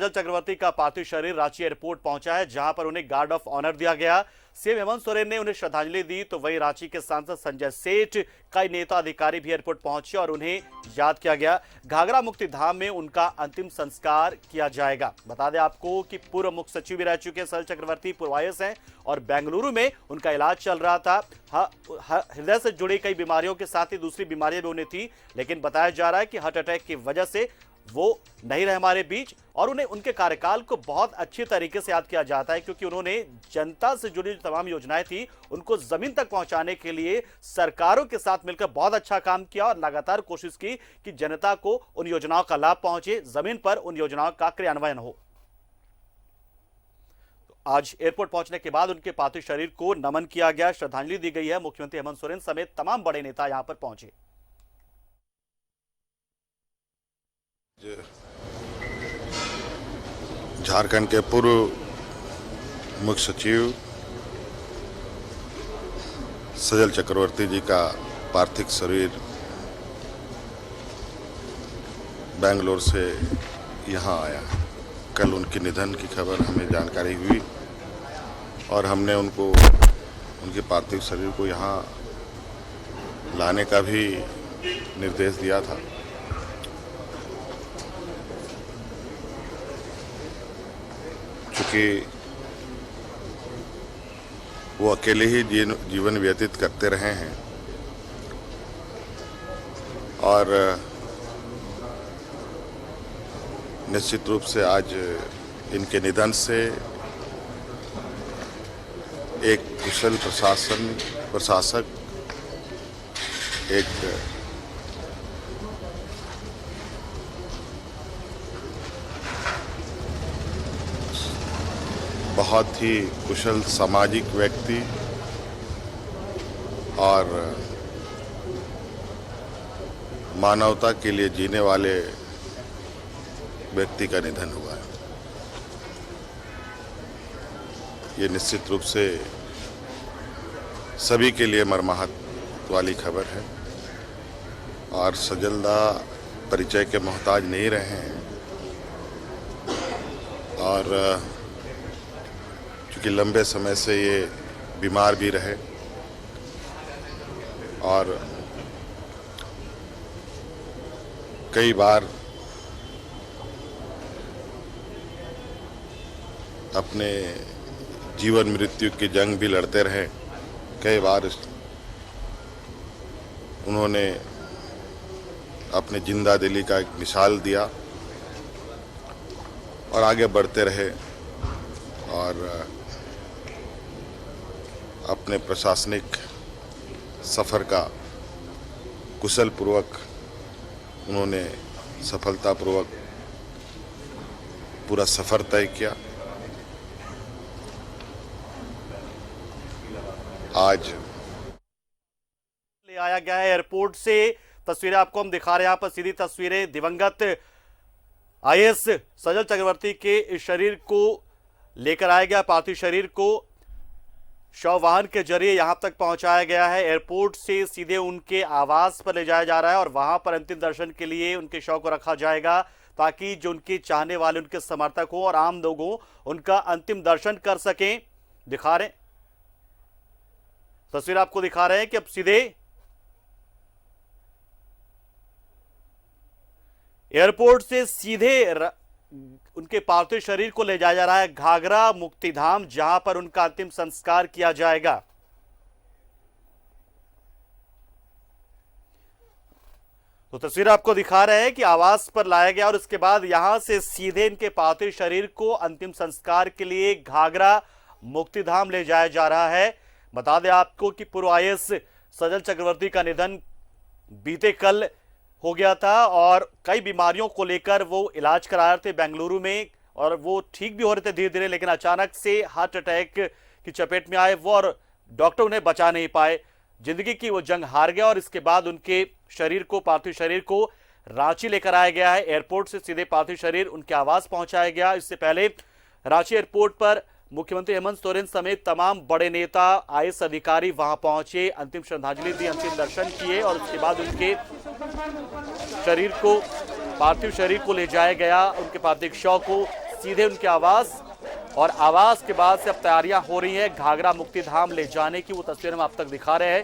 सजल चक्रवर्ती का पार्थिव शरीर रांची एयरपोर्ट पहुंचा है, जहां पर उन्हें गार्ड ऑफ ऑनर दिया गया। सीएम हेमंत सोरेन ने उन्हें श्रद्धांजलि दी, तो वहीं रांची के सांसद संजय सेठ, कई नेता अधिकारी भी एयरपोर्ट पहुंचे और उन्हें याद किया गया। घाघरा मुक्ति धाम में उनका अंतिम संस्कार किया जाएगा। बता दें आपको कि पूर्व मुख्य सचिव भी रह चुके सजल चक्रवर्ती पूर्वायस हैं और बेंगलुरु में उनका इलाज चल रहा था। हृदय से जुड़ी कई बीमारियों के साथ ही दूसरी बीमारियां भी उन्हें थी, लेकिन बताया जा रहा है कि हार्ट अटैक की वजह से वो नहीं रहे हमारे बीच। और उन्हें उनके कार्यकाल को बहुत अच्छी तरीके से याद किया जाता है, क्योंकि उन्होंने जनता से जुड़ी जो तमाम योजनाएं थी उनको जमीन तक पहुंचाने के लिए सरकारों के साथ मिलकर बहुत अच्छा काम किया और लगातार कोशिश की कि जनता को उन योजनाओं का लाभ पहुंचे, जमीन पर उन योजनाओं का क्रियान्वयन हो। आज एयरपोर्ट पहुंचने के बाद उनके पार्थिव शरीर को नमन किया गया, श्रद्धांजलि दी गई है। मुख्यमंत्री हेमंत सोरेन समेत तमाम बड़े नेता यहां पर पहुंचे। झारखंड के पूर्व मुख्य सचिव सजल चक्रवर्ती जी का पार्थिव शरीर बेंगलोर से यहाँ आया। कल उनके निधन की खबर हमें जानकारी हुई और हमने उनके पार्थिव शरीर को यहाँ लाने का भी निर्देश दिया था। चूँकि वो अकेले ही जीवन व्यतीत करते रहे हैं और निश्चित रूप से आज इनके निधन से एक कुशल प्रशासक, एक बहुत ही कुशल सामाजिक व्यक्ति और मानवता के लिए जीने वाले व्यक्ति का निधन हुआ है। ये निश्चित रूप से सभी के लिए मर्माहत वाली खबर है और सजलदा परिचय के मोहताज नहीं रहे हैं और क्योंकि लंबे समय से ये बीमार भी रहे और कई बार अपने जीवन मृत्यु की जंग भी लड़ते रहे। कई बार उन्होंने अपने जिंदा दिली का एक मिसाल दिया और आगे बढ़ते रहे और अपने प्रशासनिक सफ़र का कुशल पूर्वक उन्होंने सफलतापूर्वक पूरा सफ़र तय किया। आज ले आया गया है एयरपोर्ट से। तस्वीरें आपको हम दिखा रहे हैं यहाँ पर, सीधी तस्वीरें दिवंगत आईएएस सजल चक्रवर्ती के शरीर को लेकर आया गया। पार्थिव शरीर को शव वाहन के जरिए यहां तक पहुंचाया गया है। एयरपोर्ट से सीधे उनके आवास पर ले जाया जा रहा है और वहां पर अंतिम दर्शन के लिए उनके शव को रखा जाएगा, ताकि जो उनके चाहने वाले, उनके समर्थक हो और आम लोग हो, उनका अंतिम दर्शन कर सकें। दिखा रहे तस्वीर आपको दिखा रहे हैं कि अब सीधे एयरपोर्ट से सीधे उनके पार्थिव शरीर को ले जाया जा रहा है घाघरा मुक्ति धाम, जहां पर उनका अंतिम संस्कार किया जाएगा। तो तस्वीर आपको दिखा रहे हैं कि आवास पर लाया गया और उसके बाद यहां से सीधे इनके पार्थिव शरीर को अंतिम संस्कार के लिए घाघरा मुक्ति धाम ले जाया जा रहा है। बता दें आपको कि पूर्व आईएएस सजल चक्रवर्ती का निधन बीते कल हो गया था और कई बीमारियों को लेकर वो इलाज करा रहे थे बेंगलुरु में और वो ठीक भी हो रहे थे धीरे धीरे, लेकिन अचानक से हार्ट अटैक की चपेट में आए वो और डॉक्टर उन्हें बचा नहीं पाए। जिंदगी की वो जंग हार गया और इसके बाद उनके शरीर को, पार्थिव शरीर को रांची लेकर आया गया है। एयरपोर्ट से सीधे पार्थिव शरीर उनके आवास पहुंचाया गया। इससे पहले रांची एयरपोर्ट पर मुख्यमंत्री हेमंत सोरेन समेत तमाम बड़े नेता, आईएएस अधिकारी वहां पहुंचे, अंतिम श्रद्धांजलि दी, अंतिम दर्शन किए और उसके बाद उनके शरीर को, पार्थिव शरीर को ले जाया गया। उनके पार्थिव शव को सीधे उनके आवास, और आवास के बाद से अब तैयारियां हो रही हैं घाघरा मुक्तिधाम ले जाने की। वो तस्वीर हम आप तक दिखा रहे हैं।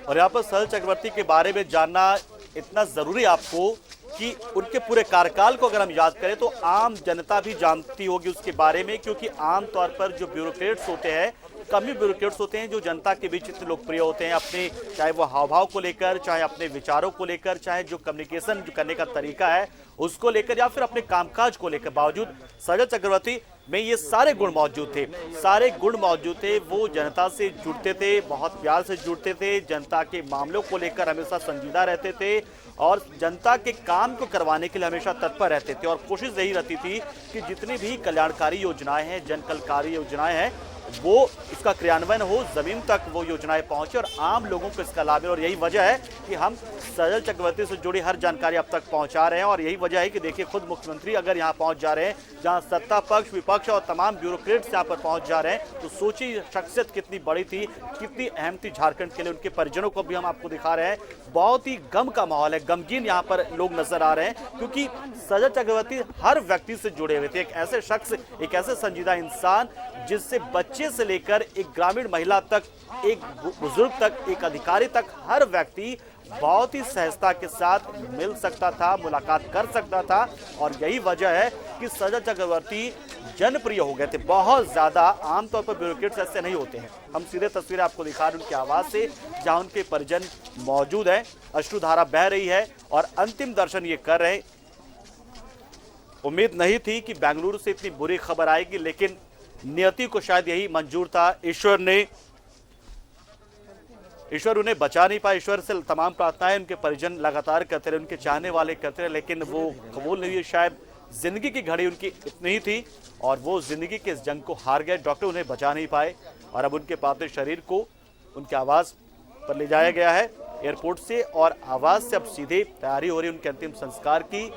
और यहाँ पर सजल चक्रवर्ती के बारे में जानना इतना जरूरी आपको कि उनके पूरे कार्यकाल को अगर हम याद करें तो आम जनता भी जानती होगी उसके बारे में, क्योंकि आमतौर पर जो ब्यूरोक्रेट्स होते हैं, कम ही ब्यूरोक्रेट्स होते हैं जो जनता के बीच इतने लोकप्रिय होते हैं, अपने चाहे वो हाव भाव को लेकर, चाहे अपने विचारों को लेकर, चाहे जो कम्युनिकेशन जो करने का तरीका है उसको लेकर, या फिर अपने कामकाज को लेकर। बावजूद सजल चक्रवर्ती में ये सारे गुण मौजूद थे, सारे गुण मौजूद थे। वो जनता से जुड़ते थे, बहुत प्यार से जुड़ते थे, जनता के मामलों को लेकर हमेशा संजीदा रहते थे और जनता के काम को करवाने के लिए हमेशा तत्पर रहते थे। और कोशिश यही रहती थी कि जितनी भी कल्याणकारी योजनाएं हैं, जन कल्याणकारी योजनाएं हैं, वो इसका क्रियान्वयन हो, जमीन तक वो योजनाएं पहुंचे और आम लोगों को इसका लाभ मिले। और यही वजह है कि हम सजल चक्रवर्ती से जुड़ी हर जानकारी अब तक पहुंचा रहे हैं। और यही वजह है कि देखिए, खुद मुख्यमंत्री अगर यहां पहुंच जा रहे हैं, जहां सत्ता पक्ष, विपक्ष और तमाम ब्यूरोक्रेट्स यहां पर पहुंच जा रहे हैं, तो सोचिए शख्सियत कितनी बड़ी थी, कितनी अहम थी झारखंड के लिए। उनके परिजनों को भी हम आपको दिखा रहे हैं। बहुत ही गम का माहौल है, गमगीन यहाँ पर लोग नजर आ रहे हैं, क्योंकि सजल चक्रवर्ती हर व्यक्ति से जुड़े हुए थे। एक ऐसे शख्स, एक ऐसे संजीदा इंसान जिससे बच्चे से लेकर एक ग्रामीण महिला तक, एक बुजुर्ग तक, एक अधिकारी तक, हर व्यक्ति बहुत ही सहजता के साथ मिल सकता था, मुलाकात कर सकता था। और यही वजह है कि सजल चक्रवर्ती जनप्रिय हो गए थे बहुत ज्यादा। आमतौर पर ब्यूरोक्रेट्स ऐसे नहीं होते हैं। हम सीधे तस्वीरें आपको दिखा रहे हैं उनके आवास से, जहां उनके परिजन मौजूद हैं। अश्रुधारा बह रही है और अंतिम दर्शन ये कर रहे हैं। उम्मीद नहीं थी कि बेंगलुरु से इतनी बुरी खबर आएगी, लेकिन नियति को शायद यही मंजूर था। ईश्वर उन्हें बचा नहीं पाया। ईश्वर से तमाम प्रार्थनाएं उनके परिजन लगातार करते रहे, उनके चाहने वाले करते रहे, लेकिन वो कबूल नहीं हुई। शायद जिंदगी की घड़ी उनकी इतनी ही थी और वो जिंदगी के इस जंग को हार गए। डॉक्टर उन्हें बचा नहीं पाए और अब उनके पार्थिव शरीर को उनके आवास पर ले जाया गया है एयरपोर्ट से, और आवास से अब सीधे तैयारी हो रही है उनके अंतिम संस्कार की।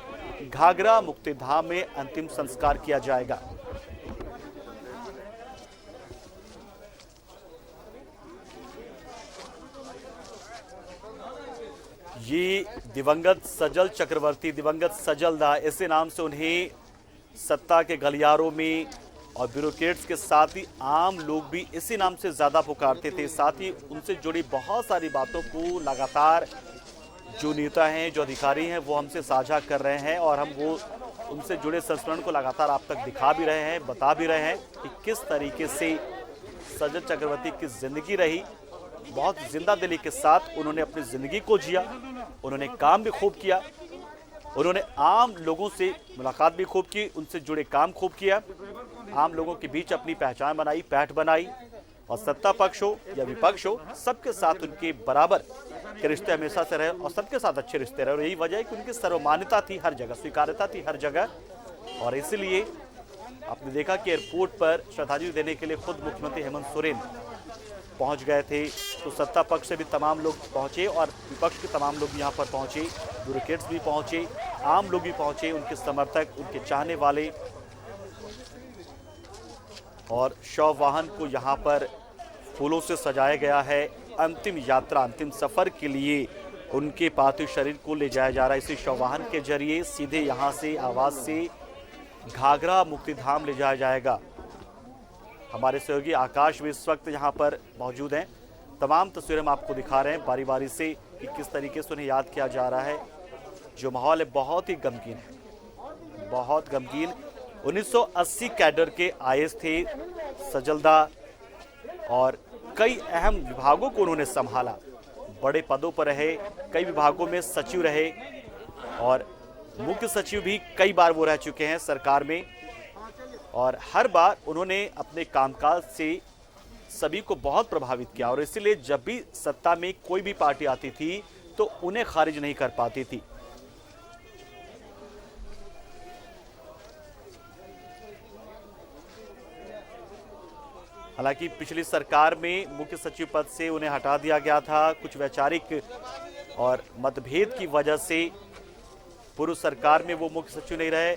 घाघरा मुक्तिधाम में अंतिम संस्कार किया जाएगा। ये दिवंगत सजल चक्रवर्ती, दिवंगत सजलदा, ऐसे नाम से उन्हें सत्ता के गलियारों में और ब्यूरोक्रेट्स के साथ ही आम लोग भी इसी नाम से ज़्यादा पुकारते थे। साथ ही उनसे जुड़ी बहुत सारी बातों को लगातार जो नेता हैं, जो अधिकारी हैं, वो हमसे साझा कर रहे हैं और हम वो उनसे जुड़े संस्मरण को लगातार आप तक दिखा भी रहे हैं, बता भी रहे हैं कि किस तरीके से सजल चक्रवर्ती की ज़िंदगी रही। बहुत जिंदा दिली के साथ उन्होंने अपनी ज़िंदगी को जिया, उन्होंने काम भी खूब किया, उन्होंने आम लोगों से मुलाकात भी खूब की, उनसे जुड़े काम खूब किया, आम लोगों के बीच अपनी पहचान बनाई, पैठ बनाई। और सत्ता पक्ष हो या विपक्ष हो, सबके साथ उनके बराबर के रिश्ते हमेशा से रहे और सबके साथ अच्छे रिश्ते रहे। और यही वजह है कि उनकी सर्वमान्यता थी हर जगह, स्वीकार्यता थी हर जगह। और इसलिए आपने देखा कि एयरपोर्ट पर श्रद्धांजलि देने के लिए खुद मुख्यमंत्री हेमंत सोरेन पहुंच गए थे, तो सत्ता पक्ष से भी तमाम लोग पहुंचे और विपक्ष के तमाम लोग यहाँ पर पहुंचे, ब्यूरोक्रेट्स भी पहुंचे, आम लोग भी पहुंचे, उनके समर्थक, उनके चाहने वाले। और शव वाहन को यहाँ पर फूलों से सजाया गया है। अंतिम यात्रा, अंतिम सफर के लिए उनके पार्थिव शरीर को ले जाया जा रहा है इसी शव वाहन के जरिए। सीधे यहाँ से आवास से घाघरा मुक्तिधाम ले जाया जाएगा। हमारे सहयोगी आकाश भी इस वक्त यहाँ पर मौजूद हैं। तमाम तस्वीरें हम आपको दिखा रहे हैं बारी बारी से कि किस तरीके से उन्हें याद किया जा रहा है। जो माहौल है बहुत ही गमगीन है, बहुत गमगीन। 1980 कैडर के आईएएस थे सजलदा और कई अहम विभागों को उन्होंने संभाला, बड़े पदों पर रहे, कई विभागों में सचिव रहे और मुख्य सचिव भी कई बार वो रह चुके हैं सरकार में। और हर बार उन्होंने अपने कामकाज से सभी को बहुत प्रभावित किया और इसलिए जब भी सत्ता में कोई भी पार्टी आती थी तो उन्हें खारिज नहीं कर पाती थी। हालांकि पिछली सरकार में मुख्य सचिव पद से उन्हें हटा दिया गया था, कुछ वैचारिक और मतभेद की वजह से पूर्व सरकार में वो मुख्य सचिव नहीं रहे,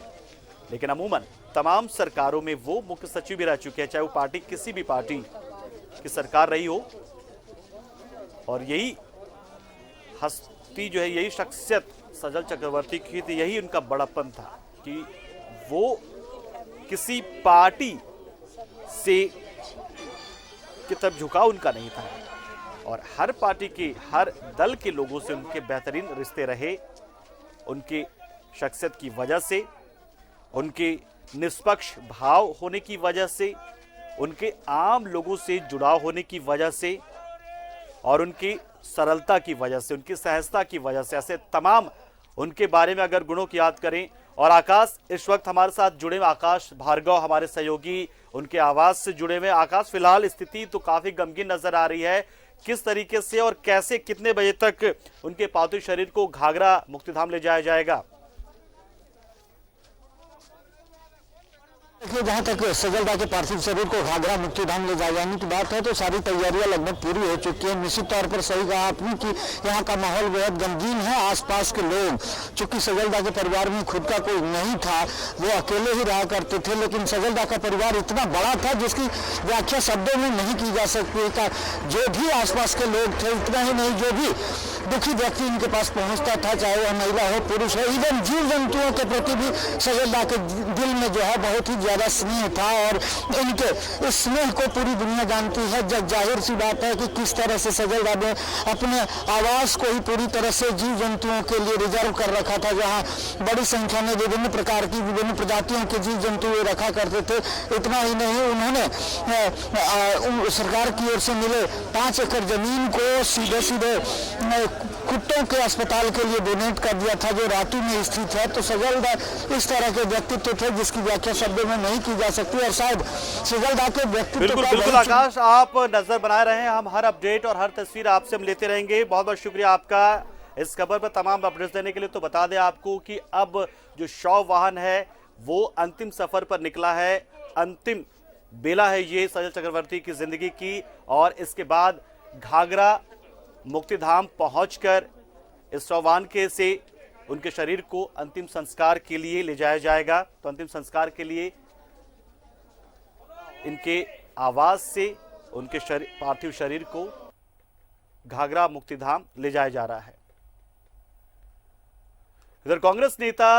लेकिन अमूमन तमाम सरकारों में वो मुख्य सचिव भी रह चुके हैं, चाहे वो पार्टी किसी भी पार्टी की सरकार रही हो। और यही हस्ती जो है, यही शख्सियत सजल चक्रवर्ती की थी, यही उनका बड़प्पन था कि वो किसी पार्टी से की तरफ झुकाव उनका नहीं था और हर पार्टी के, हर दल के लोगों से उनके बेहतरीन रिश्ते रहे। उनकी शख्सियत की वजह से, उनके निष्पक्ष भाव होने की वजह से, उनके आम लोगों से जुड़ाव होने की वजह से और उनकी सरलता की वजह से, उनकी सहजता की वजह से, ऐसे तमाम उनके बारे में अगर गुणों की याद करें। और आकाश इस वक्त हमारे साथ जुड़े हुए, आकाश भार्गव हमारे सहयोगी उनके आवाज से जुड़े हुए। आकाश, फिलहाल स्थिति तो काफी गमगीन नजर आ रही है, किस तरीके से और कैसे कितने बजे तक उनके पार्थिव शरीर को घाघरा मुक्तिधाम ले जाया जाएगा? देखिए, जहाँ तक सजलदा के पार्थिव शरीर को घाघरा मुक्तिधाम ले जाए जाने की बात है तो सारी तैयारियां लगभग पूरी हो चुकी है। निश्चित तौर पर सही कहा आपने कि यहाँ का माहौल बेहद गमगीन है। आसपास के लोग, चूंकि सजलदा के परिवार में खुद का कोई नहीं था, वो अकेले ही रहा करते थे, लेकिन सजलदा का परिवार इतना बड़ा था जिसकी व्याख्या शब्दों में नहीं की जा सकती। जो भी आसपास के लोग थे, इतना ही नहीं, जो भी दुखी व्यक्ति इनके पास पहुंचता था, चाहे वह महिला हो, पुरुष हो, इवन जीव जंतुओं के प्रति भी सजलदा के दिल में जो है बहुत ही ज्यादा स्नेह था और इनके इस स्नेह को पूरी दुनिया जानती है। जब जाहिर सी बात है कि किस तरह से सजलदा ने अपने आवास को ही पूरी तरह से जीव जंतुओं के लिए रिजर्व कर रखा था, जहाँ बड़ी संख्या में विभिन्न प्रकार की, विभिन्न प्रजातियों के जीव जंतु रखा करते थे। इतना ही नहीं, उन्होंने सरकार की ओर से मिले 5 एकड़ जमीन को सीधे कुत्तों के अस्पताल के लिए डोनेट कर दिया था, जो रातू में स्थित है। तो सजलदा इस तरह के व्यक्तित्व थे जिसकी व्याख्या शब्दों में नहीं की जा सकती और शायद सजलदा के व्यक्तित्व। बिल्कुल आकाश, आप नजर बनाए रहे हैं, हम हर अपडेट और हर तस्वीर आपसे हम लेते रहेंगे। बहुत बहुत शुक्रिया आपका इस खबर पर तमाम अपडेट्स देने के लिए। तो बता दें आपको कि अब जो शव वाहन है वो अंतिम सफर पर निकला है, अंतिम बेला है ये सजल चक्रवर्ती की जिंदगी की, और इसके बाद घाघरा मुक्तिधाम पहुंचकर इस शववाहन के से उनके शरीर को अंतिम संस्कार के लिए ले जाया जाएगा। तो अंतिम संस्कार के लिए इनके आवास से उनके पार्थिव शरीर को घाघरा मुक्तिधाम ले जाया जा रहा है। इधर कांग्रेस नेता